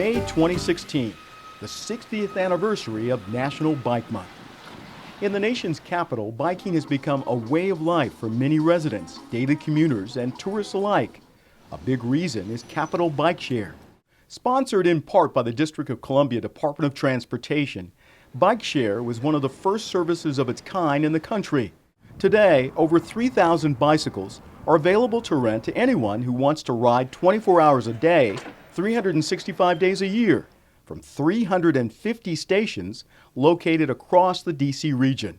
May 2016, the 60th anniversary of National Bike Month. In the nation's capital, biking has become a way of life for many residents, daily commuters, and tourists alike. A big reason is Capital Bike Share. Sponsored in part by the District of Columbia Department of Transportation, Bike Share was one of the first services of its kind in the country. Today, over 3,000 bicycles are available to rent to anyone who wants to ride 24 hours a day, 365 days a year, from 350 stations located across the D.C. region.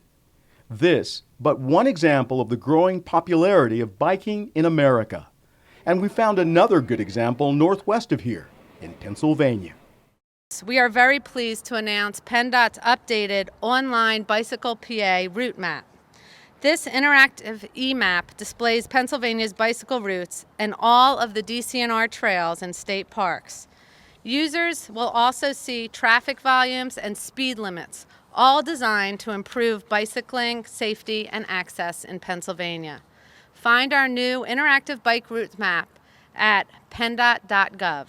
This but one example of the growing popularity of biking in America. And we found another good example northwest of here, in Pennsylvania. We are very pleased to announce PennDOT's updated online Bicycle PA route map. This interactive e-map displays Pennsylvania's bicycle routes and all of the DCNR trails and state parks. Users will also see traffic volumes and speed limits, all designed to improve bicycling, safety, and access in Pennsylvania. Find our new interactive bike route map at penndot.gov.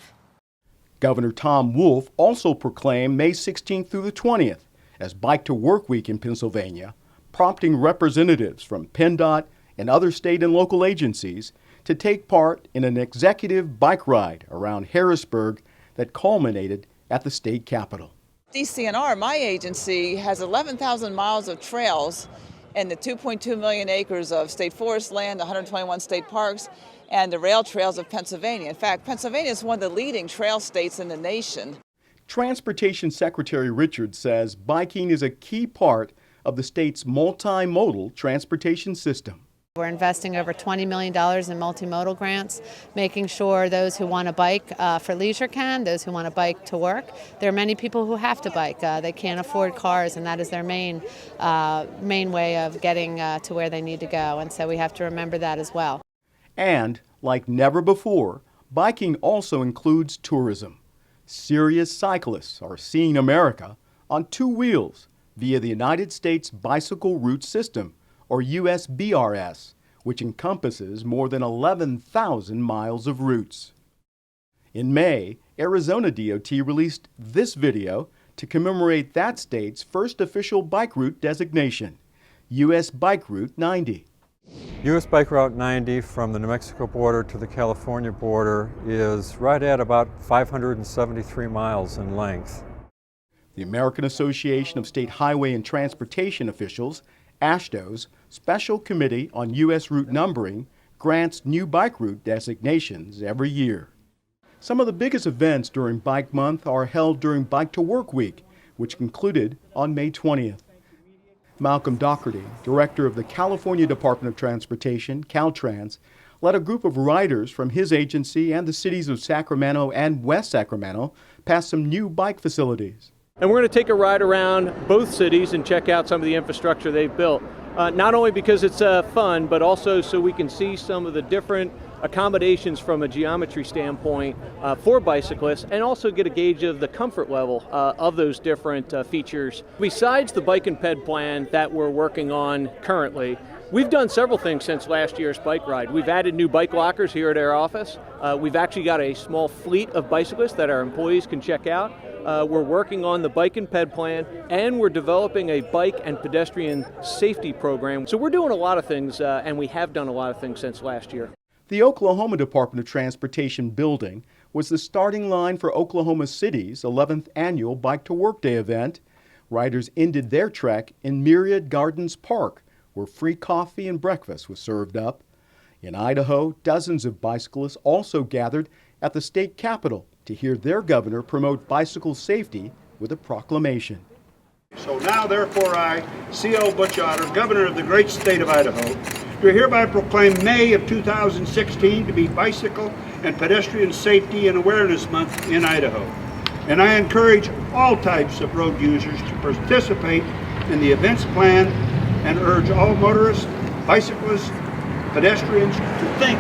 Governor Tom Wolf also proclaimed May 16th through the 20th as Bike to Work Week in Pennsylvania, prompting representatives from PennDOT and other state and local agencies to take part in an executive bike ride around Harrisburg that culminated at the state capitol. DCNR, my agency, has 11,000 miles of trails and the 2.2 million acres of state forest land, 121 state parks, and the rail trails of Pennsylvania. In fact, Pennsylvania is one of the leading trail states in the nation. Transportation Secretary Richards says biking is a key part of the state's multimodal transportation system. We're investing over $20 million in multimodal grants, making sure those who want to bike for leisure can, those who want to bike to work. There are many people who have to bike. They can't afford cars, and that is their main way of getting to where they need to go. And so we have to remember that as well. And, like never before, biking also includes tourism. Serious cyclists are seeing America on two wheels via the United States Bicycle Route System, or USBRS, which encompasses more than 11,000 miles of routes. In May, Arizona DOT released this video to commemorate that state's first official bike route designation, US Bike Route 90. US Bike Route 90 from the New Mexico border to the California border is right at about 573 miles in length. The American Association of State Highway and Transportation Officials, AASHTO's Special Committee on U.S. Route Numbering, grants new bike route designations every year. Some of the biggest events during Bike Month are held during Bike to Work Week, which concluded on May 20th. Malcolm Doherty, director of the California Department of Transportation, Caltrans, led a group of riders from his agency and the cities of Sacramento and West Sacramento past some new bike facilities. And we're going to take a ride around both cities and check out some of the infrastructure they've built. Not only because it's fun, but also so we can see some of the different accommodations from a geometry standpoint for bicyclists, and also get a gauge of the comfort level of those different features. Besides the bike and ped plan that we're working on currently, we've done several things since last year's bike ride. We've added new bike lockers here at our office. We've actually got a small fleet of bicyclists that our employees can check out. We're working on the bike and ped plan, and we're developing a bike and pedestrian safety program. So we're doing a lot of things, and we have done a lot of things since last year. The Oklahoma Department of Transportation building was the starting line for Oklahoma City's 11th annual Bike to Work Day event. Riders ended their trek in Myriad Gardens Park, where free coffee and breakfast was served up. In Idaho, dozens of bicyclists also gathered at the state capitol to hear their governor promote bicycle safety with a proclamation. So now, therefore, I, C.O. Butch Otter, Governor of the great state of Idaho, do hereby proclaim May of 2016 to be Bicycle and Pedestrian Safety and Awareness Month in Idaho. And I encourage all types of road users to participate in the events planned and urge all motorists, bicyclists, pedestrians to think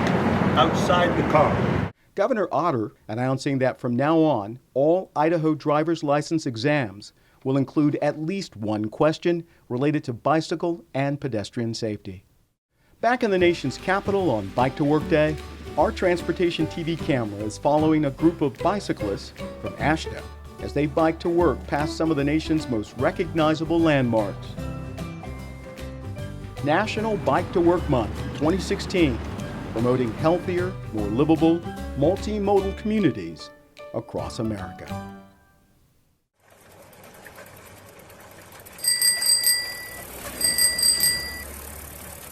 outside the car. Governor Otter announcing that from now on, all Idaho driver's license exams will include at least one question related to bicycle and pedestrian safety. Back in the nation's capital on Bike to Work Day, Our Transportation TV camera is following a group of bicyclists from AASHTO as they bike to work past some of the nation's most recognizable landmarks. National Bike to Work Month 2016, promoting healthier, more livable, multimodal communities across America.